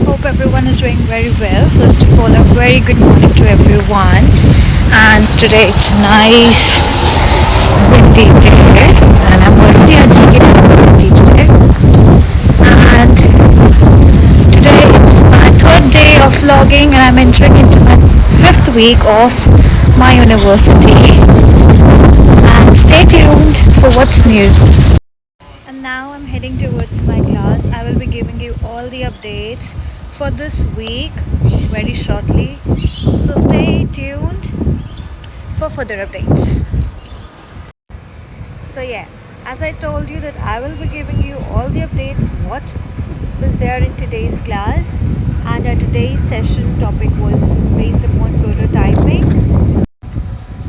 Hope everyone is doing very well. First of all, a very good morning to everyone. And today it's a nice windy day, and I'm already at GK University today. And today it's my third day of vlogging, and I'm entering into my fifth week of my university. And stay tuned for what's new. And now I'm heading towards my class. I will be giving you all the updates for this week very shortly. So stay tuned for further updates. So yeah, as I told you that I will be giving you all the updates what was there in today's class, and our today's session topic was based upon prototyping.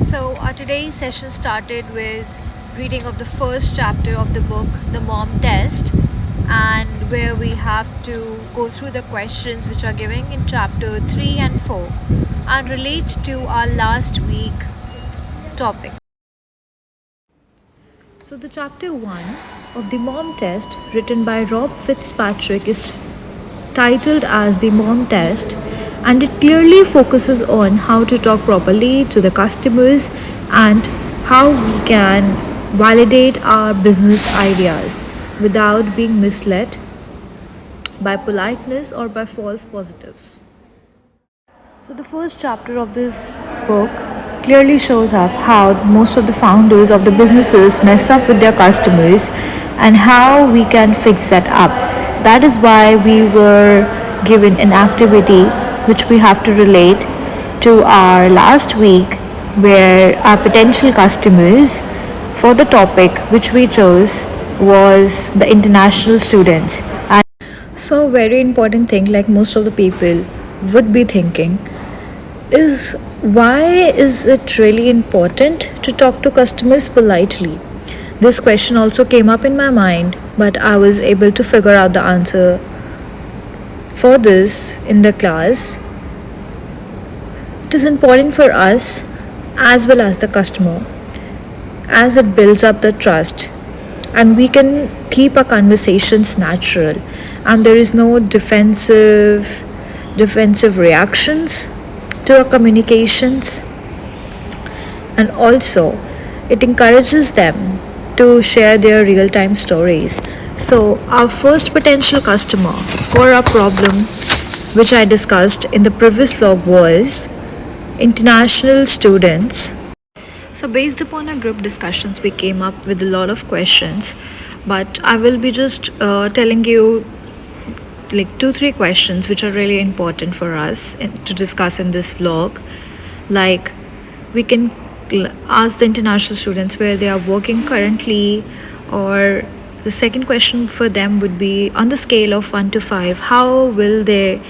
So our today's session started with reading of the first chapter of the book The Mom Test, and where we have to go through the questions which are given in chapter 3 and 4 and relate to our last week topic. So the chapter 1 of the Mom Test, written by Rob Fitzpatrick, is titled as the Mom Test, and it clearly focuses on how to talk properly to the customers and how we can validate our business ideas without being misled by politeness or by false positives. So, the first chapter of this book clearly shows up how most of the founders of the businesses mess up with their customers and how we can fix that up. That is why we were given an activity which we have to relate to our last week, where our potential customers for the topic which we chose was the international students. And so, very important thing, like most of the people would be thinking, is why is it really important to talk to customers politely? This question also came up in my mind, but I was able to figure out the answer for this in the class. It is important for us as well as the customer, as it builds up the trust, and we can keep our conversations natural, and there is no defensive reactions to our communications. And also it encourages them to share their real time stories. So our first potential customer for our problem, which I discussed in the previous vlog, was international students. So, based upon our group discussions, we came up with a lot of questions, but I will be just telling you like 2 3 questions which are really important for us to discuss in this vlog. Like, we can ask the international students where they are working currently, or the second question for them would be, on the scale of 1 to 5, how will they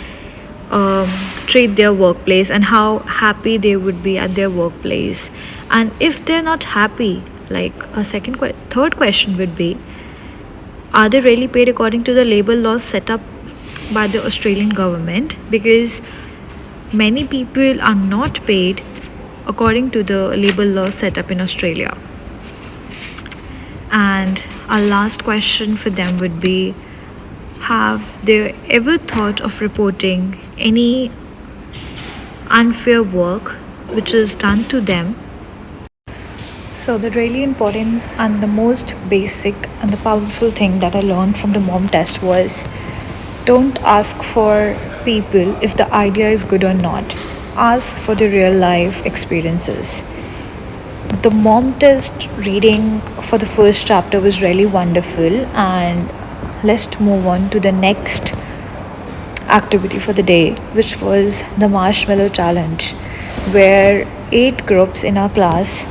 treat their workplace and how happy they would be at their workplace. And if they're not happy, like a third question would be, are they really paid according to the labor laws set up by the Australian government? Because many people are not paid according to the labor laws set up in Australia. And our last question for them would be, have they ever thought of reporting any unfair work which is done to them? So, the really important and the most basic and the powerful thing that I learned from the mom test was, don't ask for people if the idea is good or not. Ask for the real life experiences. The mom test reading for the first chapter was really wonderful, and let's move on to the next activity for the day, which was the marshmallow challenge, where 8 groups in our class,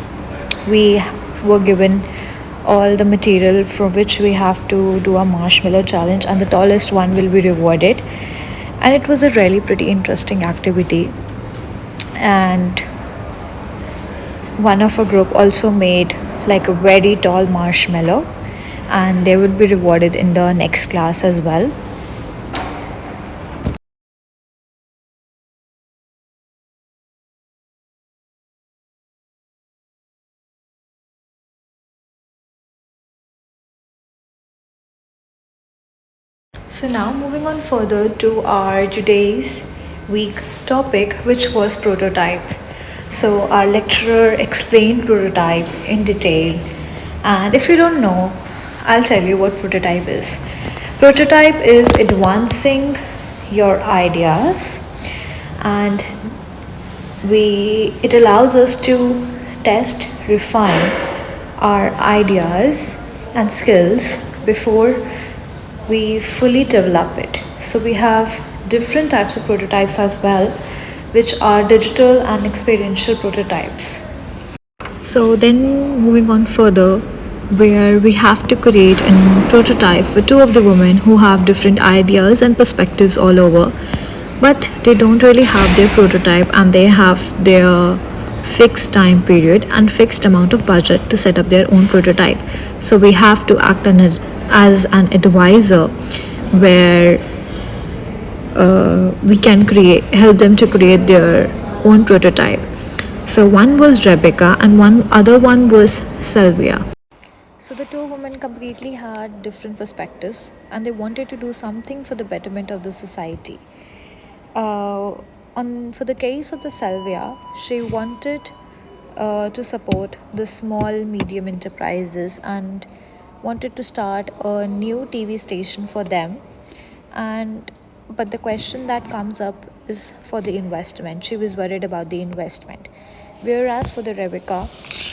we were given all the material from which we have to do a marshmallow challenge, and the tallest one will be rewarded. And it was a really pretty interesting activity. And one of our group also made like a very tall marshmallow, and they would be rewarded in the next class as well. So now moving on further to our today's week topic, which was prototype. So our lecturer explained prototype in detail, and if you don't know, I'll tell you what prototype is. Prototype is advancing your ideas, and it allows us to test, refine our ideas and skills before we fully develop it. So we have different types of prototypes as well, which are digital and experiential prototypes. So then moving on further, where we have to create a prototype for two of the women who have different ideas and perspectives all over, but they don't really have their prototype and they have their fixed time period and fixed amount of budget to set up their own prototype. So we have to act as an advisor where we can help them to create their own prototype. So one was Rebecca and one other one was Sylvia. So the two women completely had different perspectives and they wanted to do something for the betterment of the society. Uh, for the case of the Sylvia, she wanted to support the small medium enterprises and wanted to start a new TV station for them. And but the question that comes up is for the investment. She was worried about the investment. Whereas for the Rebecca,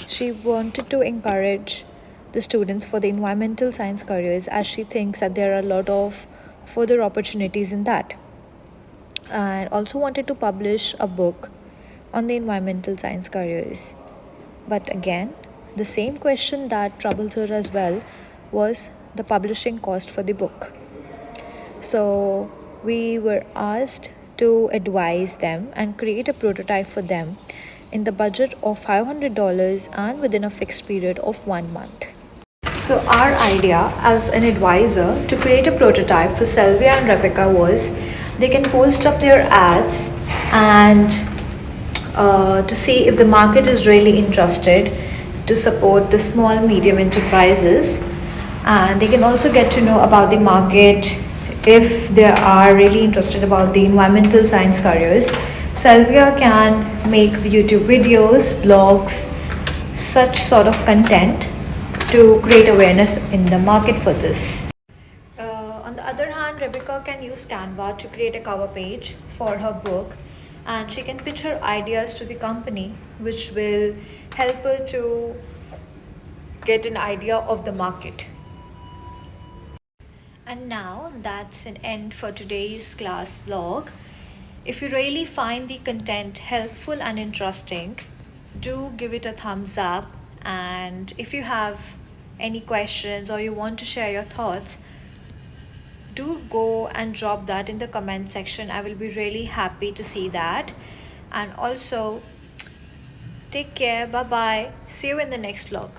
she wanted to encourage the students for the environmental science careers as she thinks that there are a lot of further opportunities in that, and also wanted to publish a book on the environmental science careers. But again, the same question that troubles her as well was the publishing cost for the book. So we were asked to advise them and create a prototype for them in the budget of $500 and within a fixed period of 1 month. So, our idea as an advisor to create a prototype for Sylvia and Rebecca was they can post up their ads and to see if the market is really interested to support the small medium enterprises, and they can also get to know about the market if they are really interested about the environmental science careers. Sylvia can make YouTube videos, blogs, such sort of content to create awareness in the market for this. On the other hand, Rebecca can use Canva to create a cover page for her book, and she can pitch her ideas to the company, which will help her to get an idea of the market. And now that's an end for today's class vlog. If you really find the content helpful and interesting, do give it a thumbs up. And if you have any questions or you want to share your thoughts, do go and drop that in the comment section. I will be really happy to see that. And also, take care. Bye bye. See you in the next vlog.